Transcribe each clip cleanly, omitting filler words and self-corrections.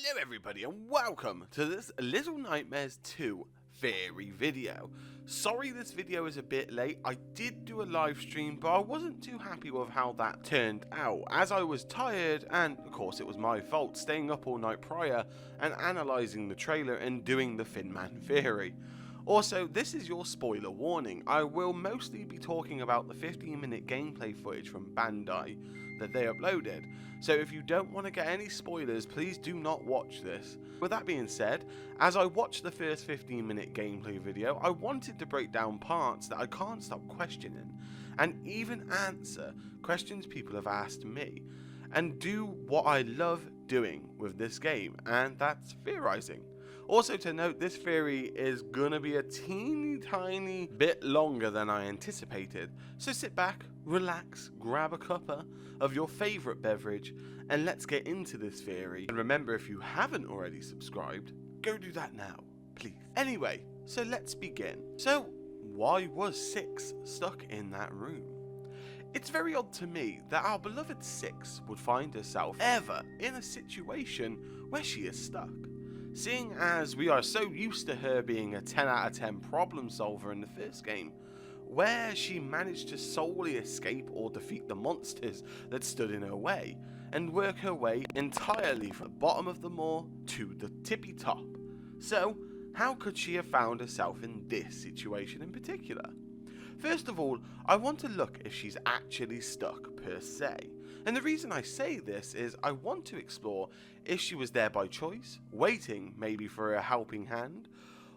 Hello everybody and welcome to this Little Nightmares 2 theory video. Sorry this video is a bit late. I did do a live stream, but I wasn't too happy with how that turned out, as I was tired, and of course it was my fault, staying up all night prior and analysing the trailer and doing the Thin Man theory. Also, this is your spoiler warning. I will mostly be talking about the 15-minute gameplay footage from Bandai that they uploaded, so if you don't want to get any spoilers, please do not watch this. With that being said, as I watched the first 15-minute gameplay video, I wanted to break down parts that I can't stop questioning, and even answer questions people have asked me, and do what I love doing with this game, and that's theorizing. Also to note, this theory is gonna be a teeny tiny bit longer than I anticipated, so sit back, relax, grab a cuppa of your favourite beverage, and let's get into this theory. And remember, if you haven't already subscribed, go do that now, please. Anyway, so let's begin. So, why was Six stuck in that room? It's very odd to me that our beloved Six would find herself ever in a situation where she is stuck, seeing as we are so used to her being a 10 out of 10 problem solver in the first game, where she managed to solely escape or defeat the monsters that stood in her way, and work her way entirely from the bottom of the moor to the tippy top. So, how could she have found herself in this situation in particular? First of all, I want to look if she's actually stuck per se. And the reason I say this is I want to explore if she was there by choice, waiting maybe for a helping hand,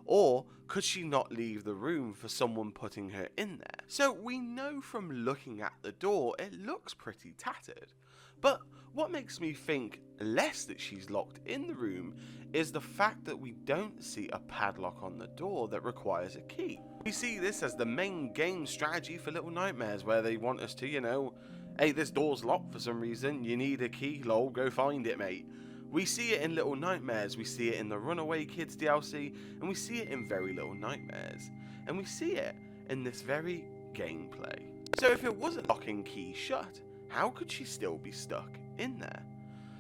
or could she not leave the room for someone putting her in there? So we know from looking at the door it looks pretty tattered, but what makes me think less that she's locked in the room is the fact that we don't see a padlock on the door that requires a key. We see this as the main game strategy for Little Nightmares, where they want us to, hey, this door's locked for some reason, you need a key, lol, go find it, mate. We see it in Little Nightmares, we see it in the Runaway Kids DLC, and we see it in Very Little Nightmares. And we see it in this very gameplay. So if it wasn't locking key shut, how could she still be stuck in there?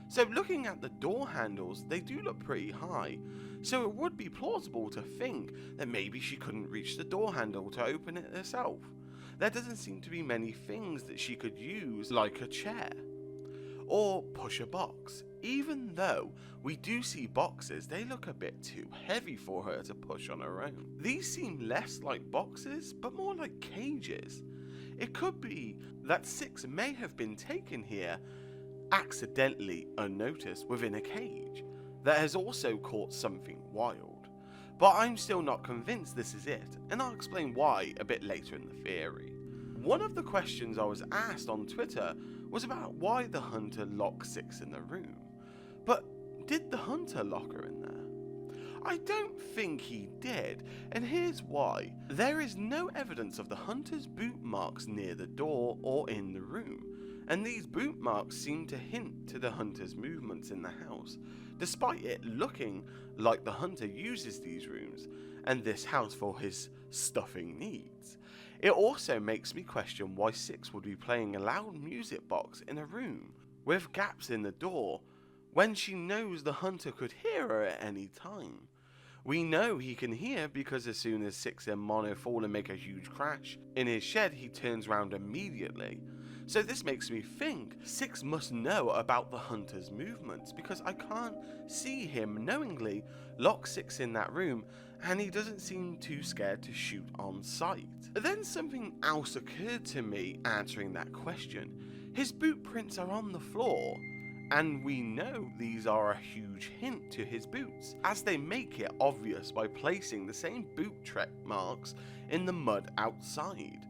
So looking at the door handles, they do look pretty high, so it would be plausible to think that maybe she couldn't reach the door handle to open it herself. There doesn't seem to be many things that she could use, like a chair, or push a box. Even though we do see boxes, they look a bit too heavy for her to push on her own. These seem less like boxes, but more like cages. It could be that Six may have been taken here accidentally unnoticed within a cage that has also caught something wild. But I'm still not convinced this is it, and I'll explain why a bit later in the theory. One of the questions I was asked on Twitter was about why the hunter locked Six in the room. But did the hunter lock her in there? I don't think he did, and here's why. There is no evidence of the hunter's boot marks near the door or in the room, and these boot marks seem to hint to the hunter's movements in the house, despite it looking like the hunter uses these rooms and this house for his stuffing needs. It also makes me question why Six would be playing a loud music box in a room with gaps in the door when she knows the hunter could hear her at any time. We know he can hear because as soon as Six and Mono fall and make a huge crash in his shed, he turns around immediately. So this makes me think Six must know about the hunter's movements, because I can't see him knowingly lock Six in that room, and he doesn't seem too scared to shoot on sight. Then something else occurred to me answering that question. His boot prints are on the floor, and we know these are a huge hint to his boots, as they make it obvious by placing the same boot tread marks in the mud outside.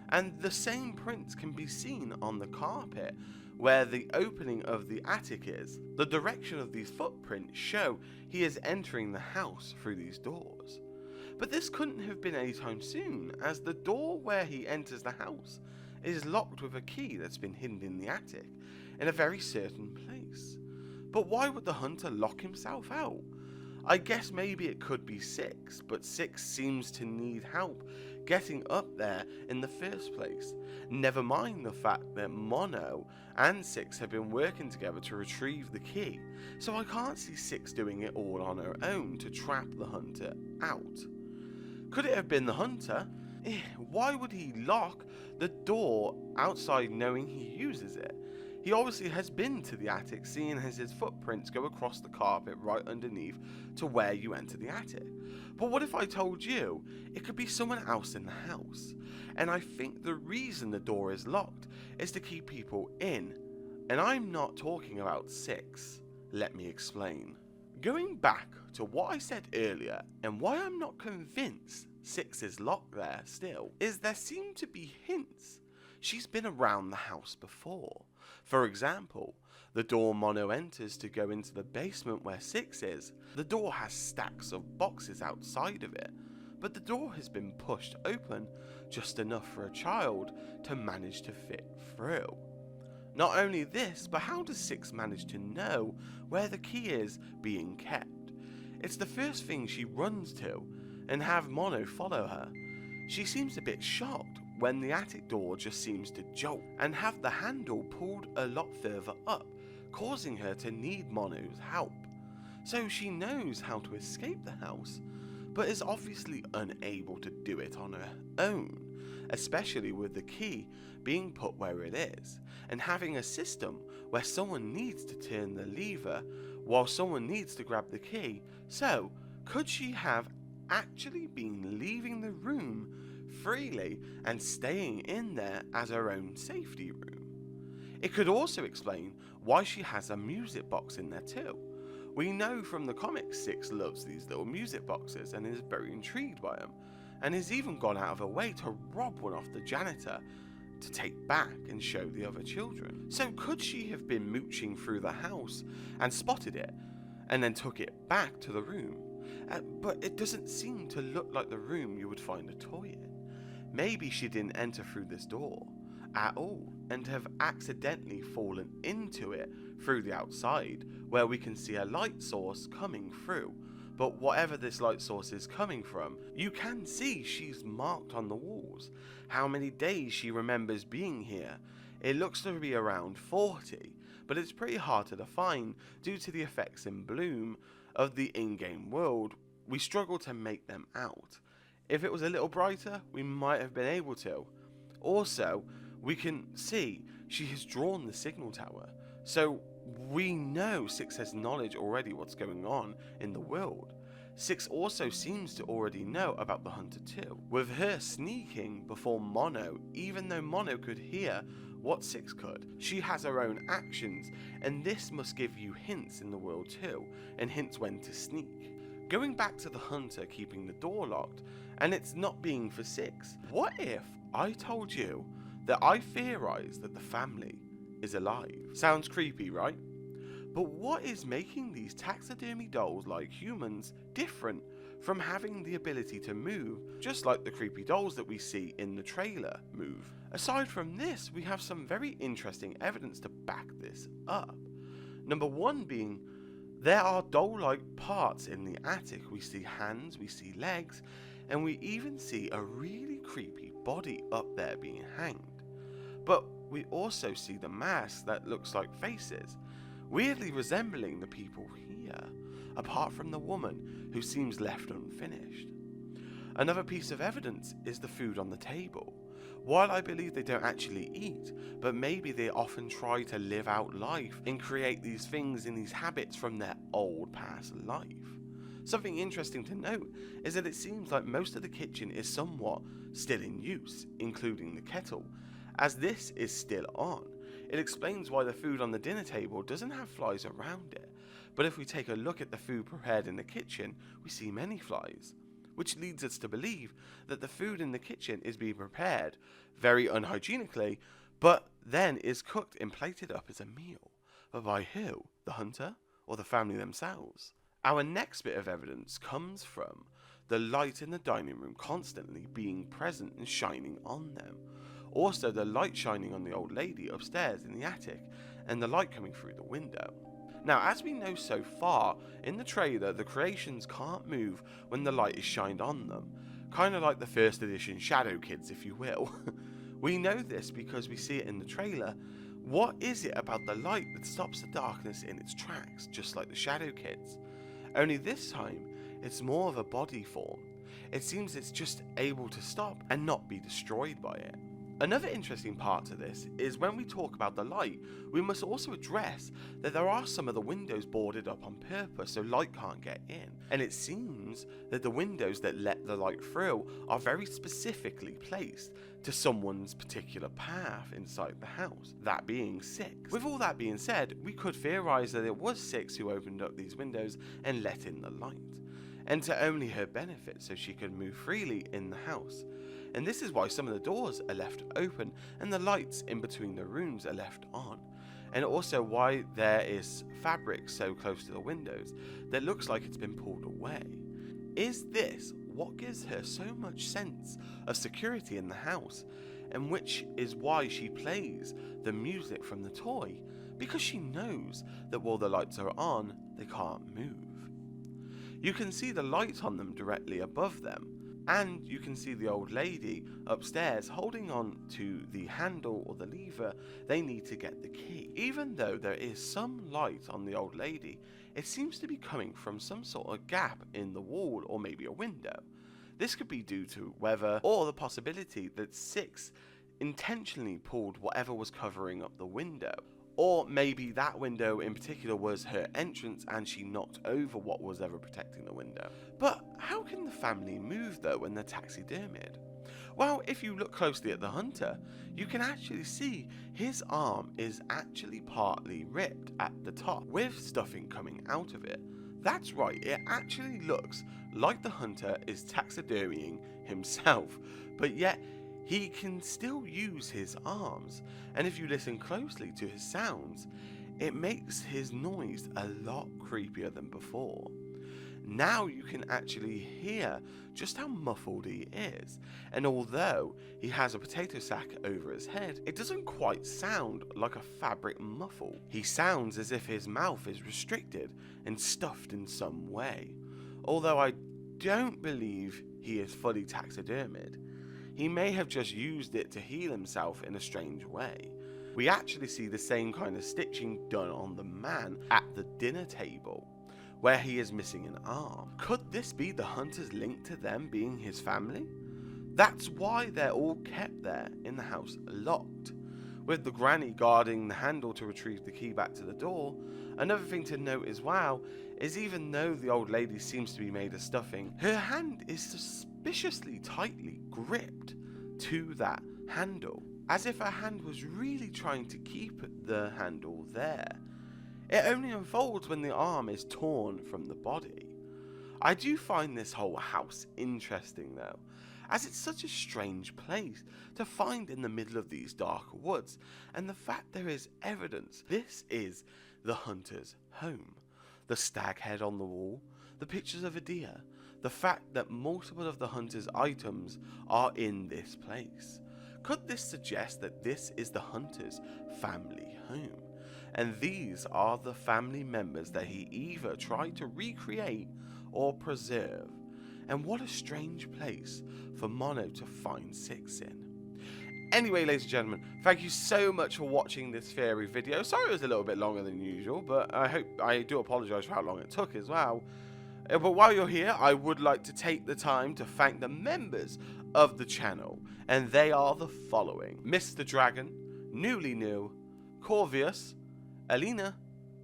And the same prints can be seen on the carpet where the opening of the attic is. The direction of these footprints show he is entering the house through these doors. But this couldn't have been anytime soon, as the door where he enters the house is locked with a key that's been hidden in the attic in a very certain place. But why would the hunter lock himself out? I guess maybe it could be 6, but 6 seems to need help getting up there in the first place. Never mind the fact that Mono and 6 have been working together to retrieve the key, so I can't see 6 doing it all on her own to trap the hunter out. Could it have been the hunter? Why would he lock the door outside knowing he uses it? He obviously has been to the attic, seeing as his footprints go across the carpet right underneath to where you enter the attic. But what if I told you it could be someone else in the house? And I think the reason the door is locked is to keep people in. And I'm not talking about 6. Let me explain. Going back to what I said earlier, and why I'm not convinced 6 is locked there still, is there seem to be hints she's been around the house before. For example, the door Mono enters to go into the basement where 6 is, the door has stacks of boxes outside of it, but the door has been pushed open just enough for a child to manage to fit through. Not only this, but how does 6 manage to know where the key is being kept? It's the first thing she runs to, and have Mono follow her. She seems a bit shocked when the attic door just seems to jolt and have the handle pulled a lot further up, causing her to need Mono's help. So she knows how to escape the house, but is obviously unable to do it on her own, especially with the key being put where it is, and having a system where someone needs to turn the lever while someone needs to grab the key. So, could she have actually been leaving the room freely and staying in there as her own safety room? It could also explain why she has a music box in there too. We know from the comics 6 loves these little music boxes and is very intrigued by them, and has even gone out of her way to rob one off the janitor to take back and show the other children. So could she have been mooching through the house and spotted it and then took it back to the room? But it doesn't seem to look like the room you would find a toy in. Maybe she didn't enter through this door at all and have accidentally fallen into it through the outside, where we can see a light source coming through. But whatever this light source is coming from, you can see she's marked on the walls how many days she remembers being here. It looks to be around 40, but it's pretty hard to define due to the effects in bloom of the in-game world. We struggle to make them out. If it was a little brighter, we might have been able to. Also, we can see she has drawn the signal tower, so we know 6 has knowledge already what's going on in the world. 6 also seems to already know about the hunter too, with her sneaking before Mono, even though Mono could hear what 6 could. She has her own actions, and this must give you hints in the world too, and hints when to sneak. Going back to the hunter keeping the door locked, and it's not being for 6, what if I told you that I theorize that the family is alive? Sounds creepy, right? But what is making these taxidermy dolls like humans different from having the ability to move, just like the creepy dolls that we see in the trailer move? Aside from this, we have some very interesting evidence to back this up. Number 1 being, there are doll-like parts in the attic. We see hands, we see legs, and we even see a really creepy body up there being hanged. But we also see the mask that looks like faces, weirdly resembling the people here, apart from the woman who seems left unfinished. Another piece of evidence is the food on the table. While I believe they don't actually eat, but maybe they often try to live out life and create these things and these habits from their old past life. Something interesting to note is that it seems like most of the kitchen is somewhat still in use, including the kettle, as this is still on. It explains why the food on the dinner table doesn't have flies around it, but if we take a look at the food prepared in the kitchen, we see many flies, which leads us to believe that the food in the kitchen is being prepared very unhygienically, but then is cooked and plated up as a meal. But by who? The hunter or the family themselves? Our next bit of evidence comes from the light in the dining room constantly being present and shining on them. Also, the light shining on the old lady upstairs in the attic, and the light coming through the window. Now, as we know so far, in the trailer, the creations can't move when the light is shined on them, kind of like the first edition Shadow Kids, if you will. We know this because we see it in the trailer. What is it about the light that stops the darkness in its tracks, just like the Shadow Kids? Only this time, it's more of a body form. It seems it's just able to stop and not be destroyed by it. Another interesting part to this is when we talk about the light, we must also address that there are some of the windows boarded up on purpose so light can't get in. And it seems that the windows that let the light through are very specifically placed to someone's particular path inside the house, that being Six. With all that being said, we could theorize that it was Six who opened up these windows and let in the light, and to only her benefit so she could move freely in the house. And this is why some of the doors are left open and the lights in between the rooms are left on. And also why there is fabric so close to the windows that looks like it's been pulled away. Is this what gives her so much sense of security in the house? And which is why she plays the music from the toy, because she knows that while the lights are on, they can't move. You can see the light on them directly above them. And you can see the old lady upstairs holding on to the handle or the lever they need to get the key. Even though there is some light on the old lady, it seems to be coming from some sort of gap in the wall or maybe a window. This could be due to weather or the possibility that Six intentionally pulled whatever was covering up the window. Or maybe that window in particular was her entrance and she knocked over what was ever protecting the window. But how can the family move though when they're taxidermied? Well, if you look closely at the hunter, you can actually see his arm is actually partly ripped at the top with stuffing coming out of it. That's right, it actually looks like the hunter is taxidermying himself, but yet he can still use his arms, and if you listen closely to his sounds, it makes his noise a lot creepier than before. Now you can actually hear just how muffled he is, and although he has a potato sack over his head, it doesn't quite sound like a fabric muffle. He sounds as if his mouth is restricted and stuffed in some way, although I don't believe he is fully taxidermied. He may have just used it to heal himself in a strange way. We actually see the same kind of stitching done on the man at the dinner table, where he is missing an arm. Could this be the hunter's link to them being his family? That's why they're all kept there in the house locked, with the granny guarding the handle to retrieve the key back to the door. Another thing to note as well is even though the old lady seems to be made of stuffing, her hand is suspiciously tightly gripped to that handle, as if her hand was really trying to keep the handle there. It only unfolds when the arm is torn from the body. I do find this whole house interesting though, as it's such a strange place to find in the middle of these dark woods, and the fact there is evidence this is the hunter's home. The stag head on the wall, the pictures of a deer, the fact that multiple of the hunter's items are in this place. Could this suggest that this is the hunter's family home? And these are the family members that he either tried to recreate or preserve. And what a strange place for Mono to find Six in. Anyway, ladies and gentlemen, thank you so much for watching this theory video. Sorry it was a little bit longer than usual, but I do apologise for how long it took as well. But while you're here, I would like to take the time to thank the members of the channel, and they are the following: Mr. Dragon, Newly New, Corvius, Elena,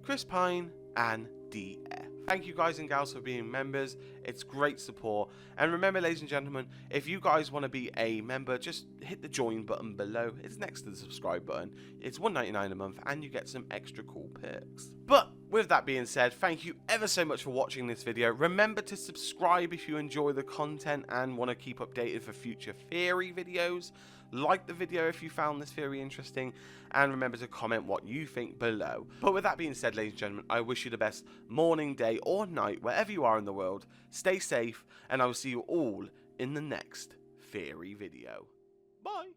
Kris Pyne, and DF. Thank you guys and gals for being members. It's great support. And remember, ladies and gentlemen, if you guys want to be a member, just hit the join button below. It's next to the subscribe button. It's $1.99 a month and you get some extra cool perks. But with that being said, thank you ever so much for watching this video. Remember to subscribe if you enjoy the content and want to keep updated for future theory videos. Like the video if you found this theory interesting, and remember to comment what you think below. But with that being said, ladies and gentlemen, I wish you the best morning, day, or night, wherever you are in the world. Stay safe, and I will see you all in the next theory video. Bye!